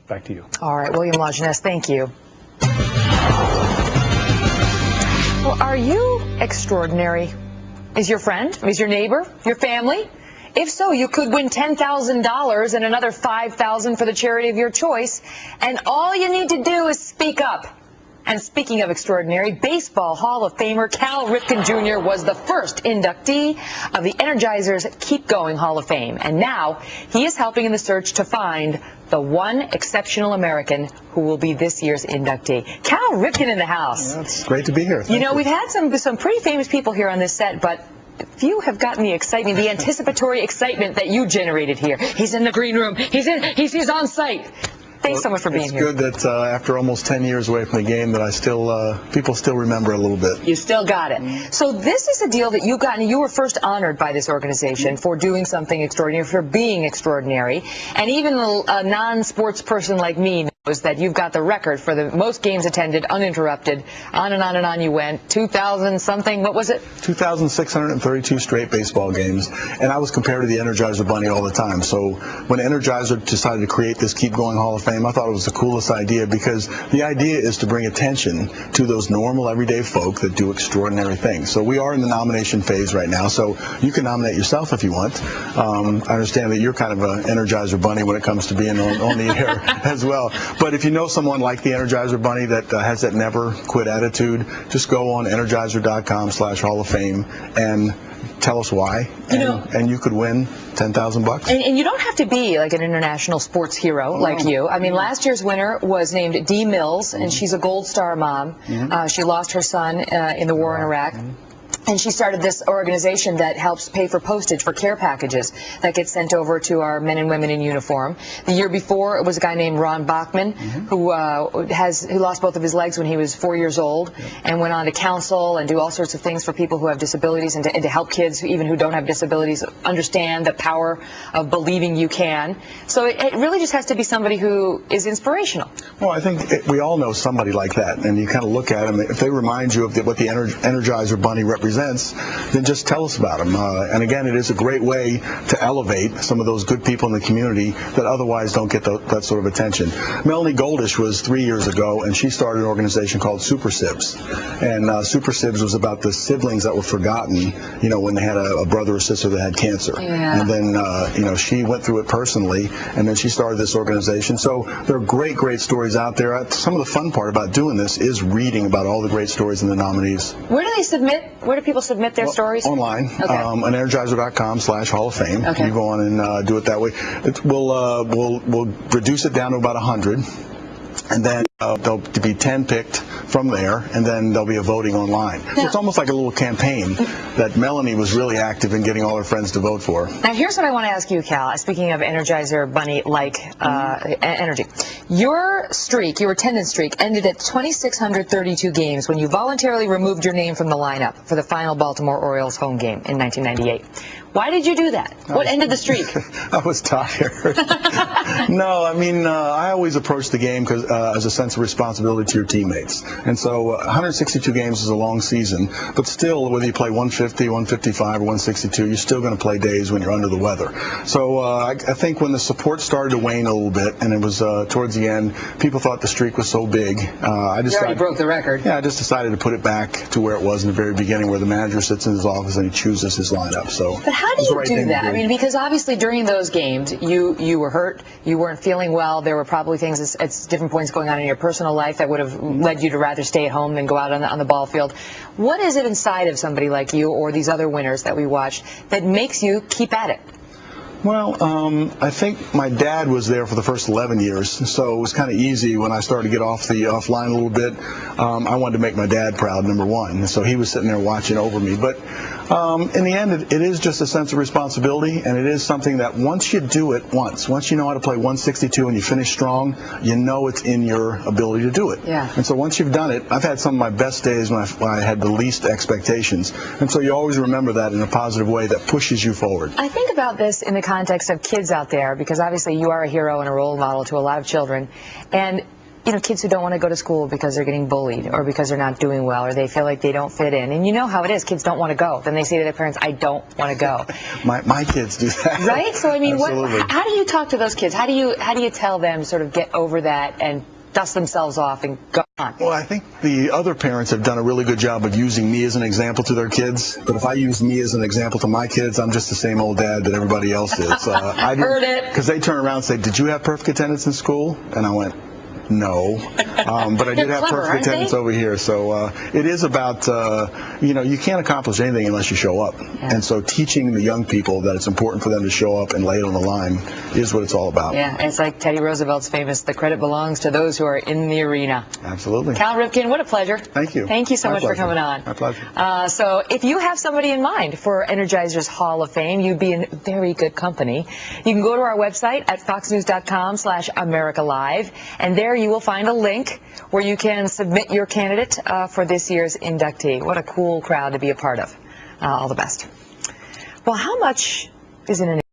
Back to you. All right, William Lajeunesse, thank you. Well, are you extraordinary? Is your friend? Is your neighbor? Your family? If so, you could win $10,000 and another $5,000 for the charity of your choice. And all you need to do is speak up. And speaking of extraordinary, Baseball Hall of Famer Cal Ripken Jr. was the first inductee of the Energizer's Keep Going Hall of Fame. And now he is helping in the search to find the one exceptional American who will be this year's inductee. Cal Ripken in the house. Yeah, it's great to be here. You know, we've had some pretty famous people here on this set, but few have gotten the excitement, the anticipatory excitement that you generated here. He's in the green room. He's on site. Thanks so much for being here. It's good that after almost 10 years away from the game that I still, people still remember a little bit. You still got it. So this is a deal that you got, and you were first honored by this organization for doing something extraordinary, for being extraordinary. And even a non-sports person like me knows that you've got the record for the most games attended, uninterrupted. On and on and on you went. 2,000 something, what was it? 2,632 straight baseball games. And I was compared to the Energizer Bunny all the time. So when Energizer decided to create this Keep Going Hall of Fame, I thought it was the coolest idea because the idea is to bring attention to those normal everyday folk that do extraordinary things. So we are in the nomination phase right now, so you can nominate yourself if you want. I understand that you're kind of an Energizer Bunny when it comes to being on the air as well. But if you know someone like the Energizer Bunny that has that never quit attitude, just go on energizer.com/Hall of Fame and tell us why, and you could win $10,000. And you don't have to be like an international sports hero like you. I mean, last year's winner was named Dee Mills, and she's a Gold Star mom. She lost her son in the war in Iraq. And she started this organization that helps pay for postage for care packages that get sent over to our men and women in uniform. The year before, it was a guy named Ron Bachman who lost both of his legs when he was 4 years old and went on to counsel and do all sorts of things for people who have disabilities and to help kids even who don't have disabilities understand the power of believing you can. So it really just has to be somebody who is inspirational. Well, I think we all know somebody like that, and you kind of look at them. If they remind you of what the Energizer Bunny represents, then just tell us about them. And again, it is a great way to elevate some of those good people in the community that otherwise don't get that sort of attention. Melanie Goldish was 3 years ago, and she started an organization called Super Sibs. And Super Sibs was about the siblings that were forgotten, you know, when they had a brother or sister that had cancer. And then, you know, she went through it personally, and then she started this organization. So there are great, great stories out there. Some of the fun part about doing this is reading about all the great stories in the nominees. Where do they submit? Where do people submit their stories? Online, on energizer.com/Hall of Fame. You go on and do it that way. We'll reduce it down to about 100, and then there'll be 10 picked from there, and then there'll be a voting online. So it's almost like a little campaign that Melanie was really active in getting all her friends to vote for. Now, here's what I want to ask you, Cal. Speaking of Energizer Bunny-like energy, your attendance streak ended at 2,632 games when you voluntarily removed your name from the lineup for the final Baltimore Orioles home game in 1998. Why did you do that? What ended the streak? I was tired. No, I mean, I always approach the game as a sense of responsibility to your teammates. And so 162 games is a long season, but still, whether you play 150, 155, or 162, you're still going to play days when you're under the weather. So I think when the support started to wane a little bit, and it was towards the end, people thought the streak was so big. I decided, you already broke the record. Yeah, I just decided to put it back to where it was in the very beginning, where the manager sits in his office and he chooses his lineup. So. But how do you do that? I mean, because obviously during those games, you were hurt, you weren't feeling well, there were probably things at different points going on in your personal life that would have led you to rather stay at home than go out on the ball field. What is it inside of somebody like you or these other winners that we watched that makes you keep at it? Well, I think my dad was there for the first 11 years, so it was kind of easy when I started to get offline a little bit. I wanted to make my dad proud, number one, so he was sitting there watching over me. But in the end, it is just a sense of responsibility, and it is something that once you do it once you know how to play 162 and you finish strong, you know it's in your ability to do it. Yeah. And so once you've done it, I've had some of my best days when I had the least expectations, and so you always remember that in a positive way that pushes you forward. I think about this in the context of kids out there, because obviously you are a hero and a role model to a lot of children, and kids who don't want to go to school because they're getting bullied or because they're not doing well or they feel like they don't fit in. And you know how it is. Kids don't want to go. Then they say to their parents, I don't want to go. My kids do that. Right? So, I mean, Absolutely. how do you talk to those kids? How do you tell them sort of get over that and dust themselves off and go on? Well, I think the other parents have done a really good job of using me as an example to their kids. But if I use me as an example to my kids, I'm just the same old dad that everybody else is. I heard it. Because they turn around and say, did you have perfect attendance in school? And I went, no, but I did have clever, perfect attendance over here. So it is about, you can't accomplish anything unless you show up. Yeah. And so teaching the young people that it's important for them to show up and lay it on the line is what it's all about. Yeah, it's like Teddy Roosevelt's famous, the credit belongs to those who are in the arena. Absolutely. Cal Ripken, what a pleasure. Thank you. Thank you so much pleasure. for coming on. My pleasure. So if you have somebody in mind for Energizer's Hall of Fame, you'd be in very good company. You can go to our website at foxnews.com/AmericaLive, and there you will find a link where you can submit your candidate for this year's inductee. What a cool crowd to be a part of. All the best. Well, how much is in an